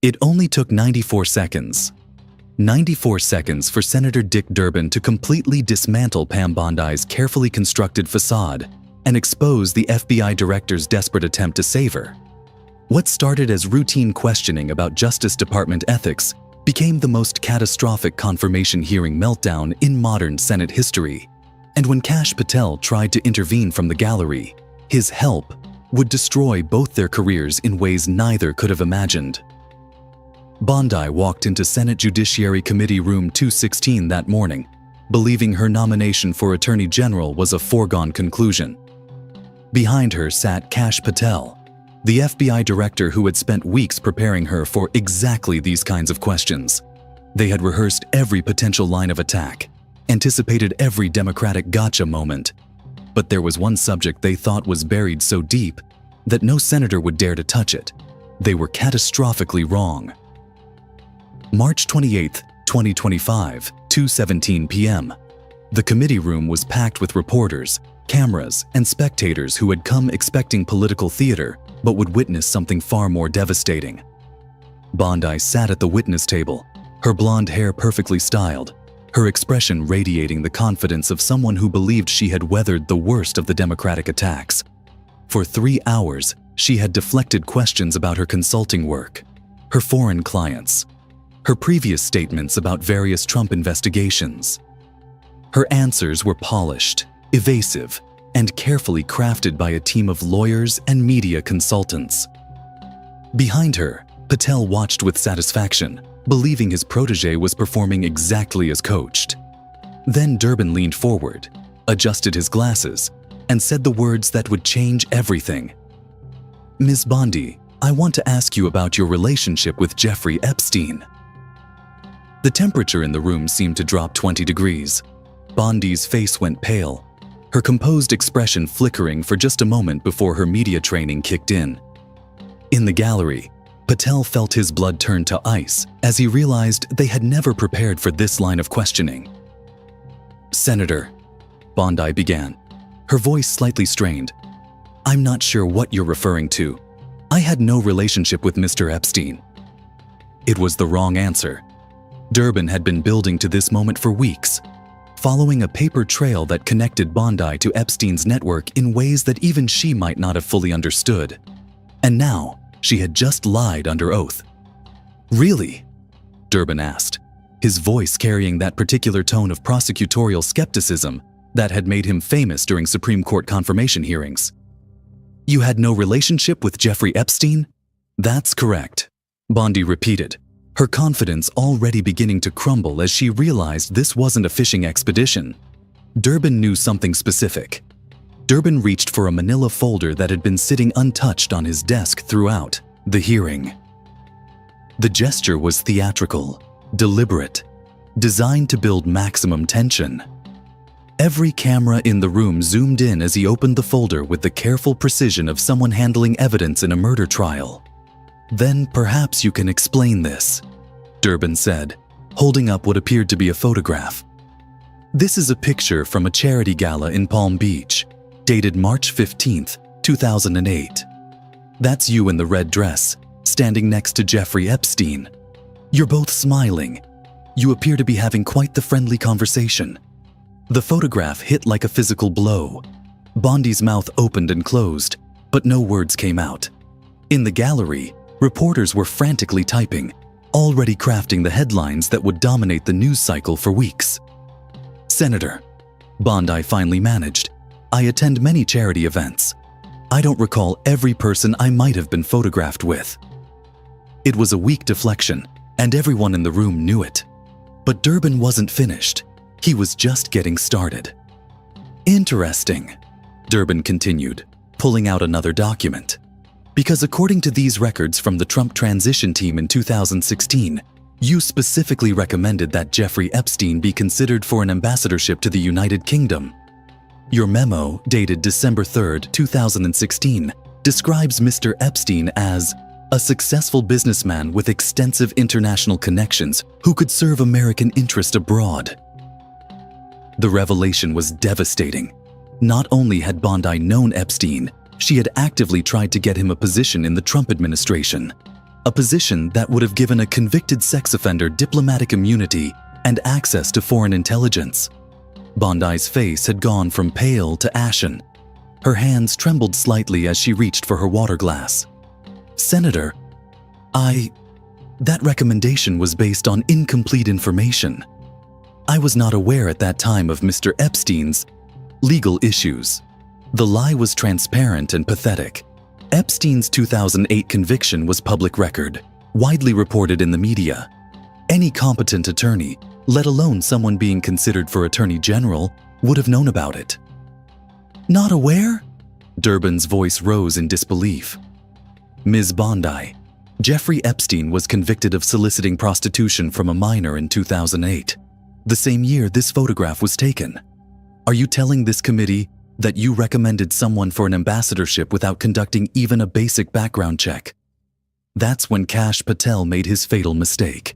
It only took 94 seconds. 94 seconds for Senator Dick Durbin to completely dismantle Pam Bondi's carefully constructed facade and expose the FBI director's desperate attempt to save her. What started as routine questioning about Justice Department ethics became the most catastrophic confirmation hearing meltdown in modern Senate history. And when Patel tried to intervene from the gallery, his help would destroy both their careers in ways neither could have imagined. Bondi walked into Senate Judiciary Committee Room 216 that morning, believing her nomination for Attorney General was a foregone conclusion. Behind her sat Patel, the FBI director who had spent weeks preparing her for exactly these kinds of questions. They had rehearsed every potential line of attack, anticipated every Democratic gotcha moment. But there was one subject they thought was buried so deep that no senator would dare to touch it. They were catastrophically wrong. March 28, 2025, 2:17 p.m. The committee room was packed with reporters, cameras, and spectators who had come expecting political theater but would witness something far more devastating. Bondi sat at the witness table, her blonde hair perfectly styled, her expression radiating the confidence of someone who believed she had weathered the worst of the Democratic attacks. For 3 hours, she had deflected questions about her consulting work, her foreign clients, her previous statements about various Trump investigations. Her answers were polished, evasive, and carefully crafted by a team of lawyers and media consultants. Behind her, Patel watched with satisfaction, believing his protégé was performing exactly as coached. Then Durbin leaned forward, adjusted his glasses, and said the words that would change everything. "Ms. Bondi, I want to ask you about your relationship with Jeffrey Epstein." The temperature in the room seemed to drop 20 degrees. Bondi's face went pale, her composed expression flickering for just a moment before her media training kicked in. In the gallery, Patel felt his blood turn to ice as he realized they had never prepared for this line of questioning. "Senator," Bondi began, her voice slightly strained, "I'm not sure what you're referring to. I had no relationship with Mr. Epstein." It was the wrong answer. Durbin had been building to this moment for weeks, following a paper trail that connected Bondi to Epstein's network in ways that even she might not have fully understood. And now, she had just lied under oath. "Really?" Durbin asked, his voice carrying that particular tone of prosecutorial skepticism that had made him famous during Supreme Court confirmation hearings. "You had no relationship with Jeffrey Epstein?" "That's correct," Bondi repeated, her confidence already beginning to crumble as she realized this wasn't a fishing expedition. Durbin knew something specific. Durbin reached for a manila folder that had been sitting untouched on his desk throughout the hearing. The gesture was theatrical, deliberate, designed to build maximum tension. Every camera in the room zoomed in as he opened the folder with the careful precision of someone handling evidence in a murder trial. "Then perhaps you can explain this," Durbin said, holding up what appeared to be a photograph. "This is a picture from a charity gala in Palm Beach, dated March 15, 2008. That's you in the red dress, standing next to Jeffrey Epstein. You're both smiling. You appear to be having quite the friendly conversation." The photograph hit like a physical blow. Bondi's mouth opened and closed, but no words came out. In the gallery, reporters were frantically typing, already crafting the headlines that would dominate the news cycle for weeks. "Senator," Bondi finally managed, "I attend many charity events. I don't recall every person I might have been photographed with." It was a weak deflection, and everyone in the room knew it. But Durbin wasn't finished. He was just getting started. "Interesting," Durbin continued, pulling out another document. "Because according to these records from the Trump transition team in 2016, you specifically recommended that Jeffrey Epstein be considered for an ambassadorship to the United Kingdom. Your memo, dated December 3, 2016, describes Mr. Epstein as a successful businessman with extensive international connections who could serve American interest abroad." The revelation was devastating. Not only had Bondi known Epstein, she had actively tried to get him a position in the Trump administration. a position that would have given a convicted sex offender diplomatic immunity and access to foreign intelligence. Bondi's face had gone from pale to ashen. Her hands trembled slightly as she reached for her water glass. "Senator, that recommendation was based on incomplete information. I was not aware at that time of Mr. Epstein's legal issues." The lie was transparent and pathetic. Epstein's 2008 conviction was public record, widely reported in the media. Any competent attorney, let alone someone being considered for Attorney General, would have known about it. "Not aware?" Durbin's voice rose in disbelief. "Ms. Bondi, Jeffrey Epstein was convicted of soliciting prostitution from a minor in 2008, the same year this photograph was taken. Are you telling this committee that you recommended someone for an ambassadorship without conducting even a basic background check?" That's when Cash Patel made his fatal mistake.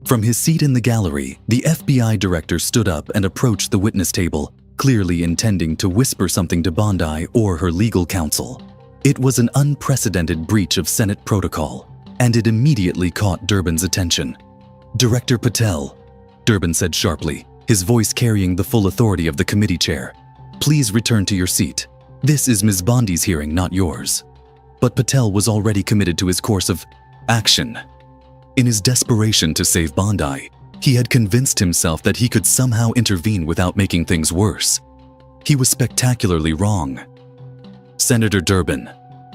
From his seat in the gallery, the FBI director stood up and approached the witness table, clearly intending to whisper something to Bondi or her legal counsel. It was an unprecedented breach of Senate protocol, and it immediately caught Durbin's attention. "Director Patel," Durbin said sharply, his voice carrying the full authority of the committee chair, "please return to your seat. This is Ms. Bondi's hearing, not yours." But Patel was already committed to his course of action. In his desperation to save Bondi, he had convinced himself that he could somehow intervene without making things worse. He was spectacularly wrong. "Senator Durbin,"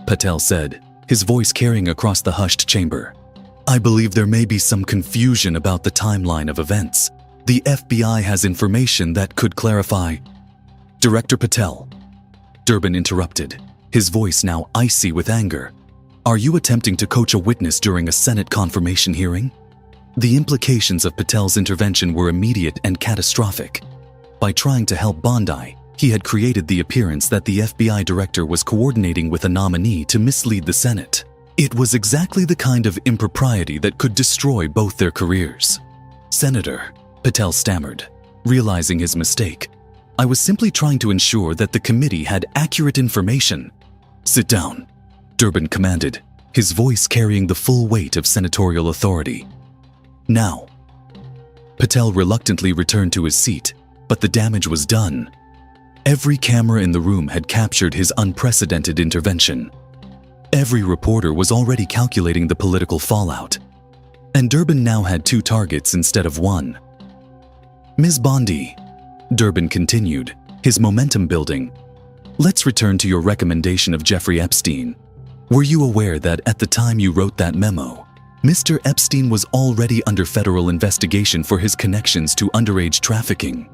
Patel said, his voice carrying across the hushed chamber, "I believe there may be some confusion about the timeline of events. The FBI has information that could clarify—" "Director Patel," Durbin interrupted, his voice now icy with anger. "Are you attempting to coach a witness during a Senate confirmation hearing?" The implications of Patel's intervention were immediate and catastrophic. By trying to help Bondi, he had created the appearance that the FBI director was coordinating with a nominee to mislead the Senate. It was exactly the kind of impropriety that could destroy both their careers. "Senator," Patel stammered, realizing his mistake, "I was simply trying to ensure that the committee had accurate information." "Sit down," Durbin commanded, his voice carrying the full weight of senatorial authority. "Now." Patel reluctantly returned to his seat, but the damage was done. Every camera in the room had captured his unprecedented intervention. Every reporter was already calculating the political fallout. And Durbin now had two targets instead of one. "Ms. Bondi," Durbin continued, his momentum building, "let's return to your recommendation of Jeffrey Epstein. Were you aware that at the time you wrote that memo, Mr. Epstein was already under federal investigation for his connections to underage trafficking?"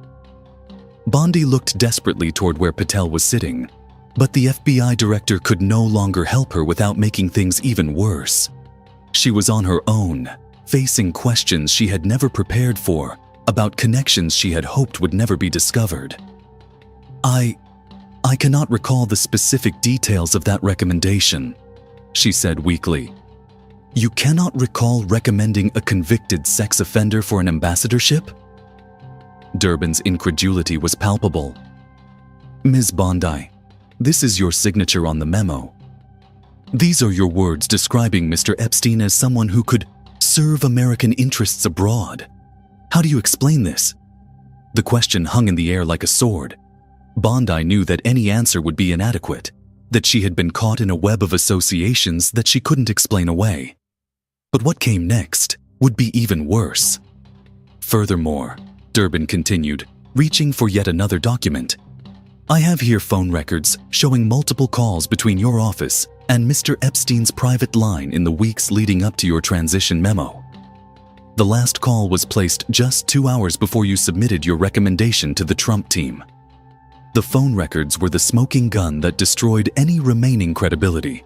Bondi looked desperately toward where Patel was sitting, but the FBI director could no longer help her without making things even worse. She was on her own, facing questions she had never prepared for about connections she had hoped would never be discovered. I cannot recall the specific details of that recommendation," she said weakly. "You cannot recall recommending a convicted sex offender for an ambassadorship?" Durbin's incredulity was palpable. "Ms. Bondi, this is your signature on the memo. These are your words describing Mr. Epstein as someone who could serve American interests abroad. How do you explain this?" The question hung in the air like a sword. Bondi knew that any answer would be inadequate, that she had been caught in a web of associations that she couldn't explain away. But what came next would be even worse. "Furthermore," Durbin continued, reaching for yet another document, "I have here phone records showing multiple calls between your office and Mr. Epstein's private line in the weeks leading up to your transition memo. The last call was placed just 2 hours before you submitted your recommendation to the Trump team." The phone records were the smoking gun that destroyed any remaining credibility.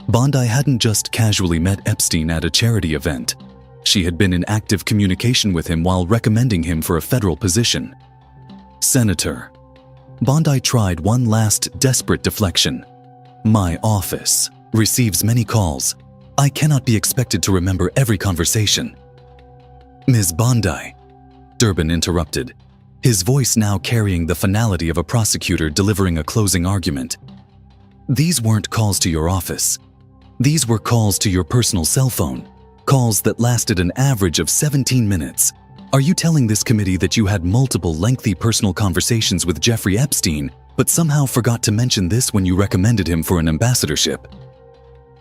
Bondi hadn't just casually met Epstein at a charity event. She had been in active communication with him while recommending him for a federal position. "Senator," Bondi tried one last desperate deflection. "My office receives many calls. I cannot be expected to remember every conversation." "Ms. Bondi," Durbin interrupted, his voice now carrying the finality of a prosecutor delivering a closing argument. "These weren't calls to your office. These were calls to your personal cell phone, calls that lasted an average of 17 minutes. Are you telling this committee that you had multiple lengthy personal conversations with Jeffrey Epstein, but somehow forgot to mention this when you recommended him for an ambassadorship?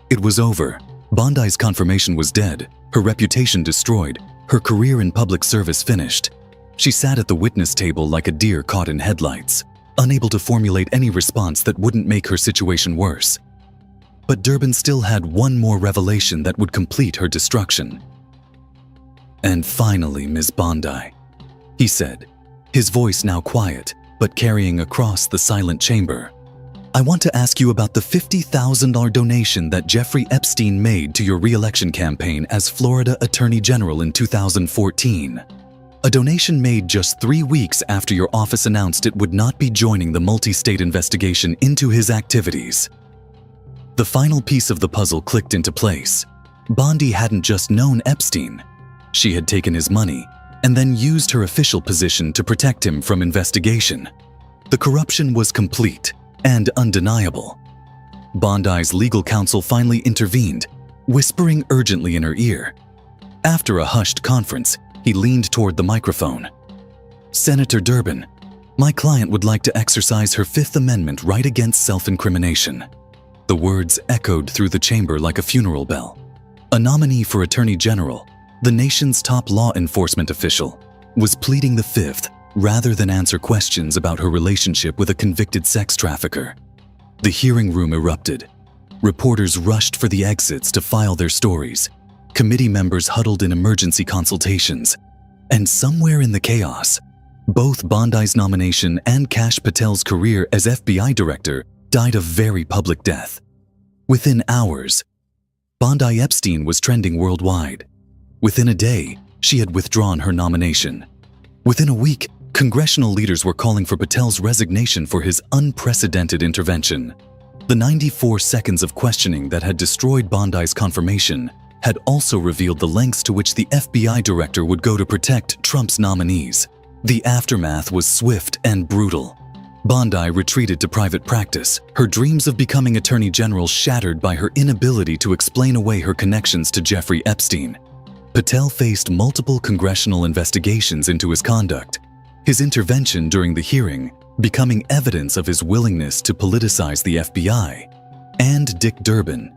It was over. Bondi's confirmation was dead, her reputation destroyed, her career in public service finished. She sat at the witness table like a deer caught in headlights, unable to formulate any response that wouldn't make her situation worse. But Durbin still had one more revelation that would complete her destruction. "And finally, Ms. Bondi," he said, his voice now quiet, but carrying across the silent chamber. "I want to ask you about the $50,000 donation that Jeffrey Epstein made to your re-election campaign as Florida Attorney General in 2014. A donation made just 3 weeks after your office announced it would not be joining the multi-state investigation into his activities." The final piece of the puzzle clicked into place. Bondi hadn't just known Epstein. She had taken his money and then used her official position to protect him from investigation. The corruption was complete and undeniable. Bondi's legal counsel finally intervened, whispering urgently in her ear. After a hushed conference, he leaned toward the microphone. "Senator Durbin, my client would like to exercise her Fifth Amendment right against self-incrimination." The words echoed through the chamber like a funeral bell. A nominee for Attorney General, the nation's top law enforcement official, was pleading the Fifth rather than answer questions about her relationship with a convicted sex trafficker. The hearing room erupted. Reporters rushed for the exits to file their stories. Committee members huddled in emergency consultations. And somewhere in the chaos, both Bondi's nomination and Kash Patel's career as FBI director died a very public death. Within hours, Bondi Epstein was trending worldwide. Within a day, she had withdrawn her nomination. Within a week, congressional leaders were calling for Patel's resignation for his unprecedented intervention. The 94 seconds of questioning that had destroyed Bondi's confirmation had also revealed the lengths to which the FBI director would go to protect Trump's nominees. The aftermath was swift and brutal. Bondi retreated to private practice, her dreams of becoming Attorney General shattered by her inability to explain away her connections to Jeffrey Epstein. Patel faced multiple congressional investigations into his conduct, his intervention during the hearing becoming evidence of his willingness to politicize the FBI, and Dick Durbin.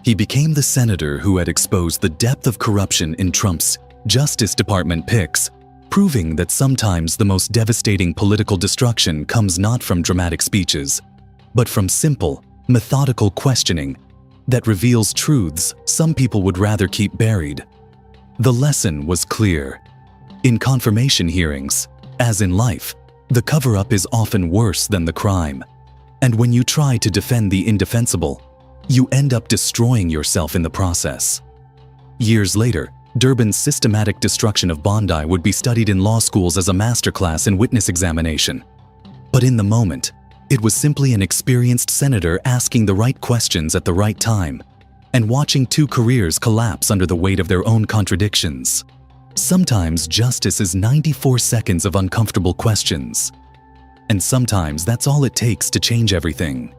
He became the senator who had exposed the depth of corruption in Trump's Justice Department picks, proving that sometimes the most devastating political destruction comes not from dramatic speeches, but from simple, methodical questioning that reveals truths some people would rather keep buried. The lesson was clear. In confirmation hearings, as in life, the cover-up is often worse than the crime. And when you try to defend the indefensible, you end up destroying yourself in the process. Years later, Durbin's systematic destruction of Bondi would be studied in law schools as a masterclass in witness examination. But in the moment, it was simply an experienced senator asking the right questions at the right time and watching two careers collapse under the weight of their own contradictions. Sometimes justice is 94 seconds of uncomfortable questions. And sometimes that's all it takes to change everything.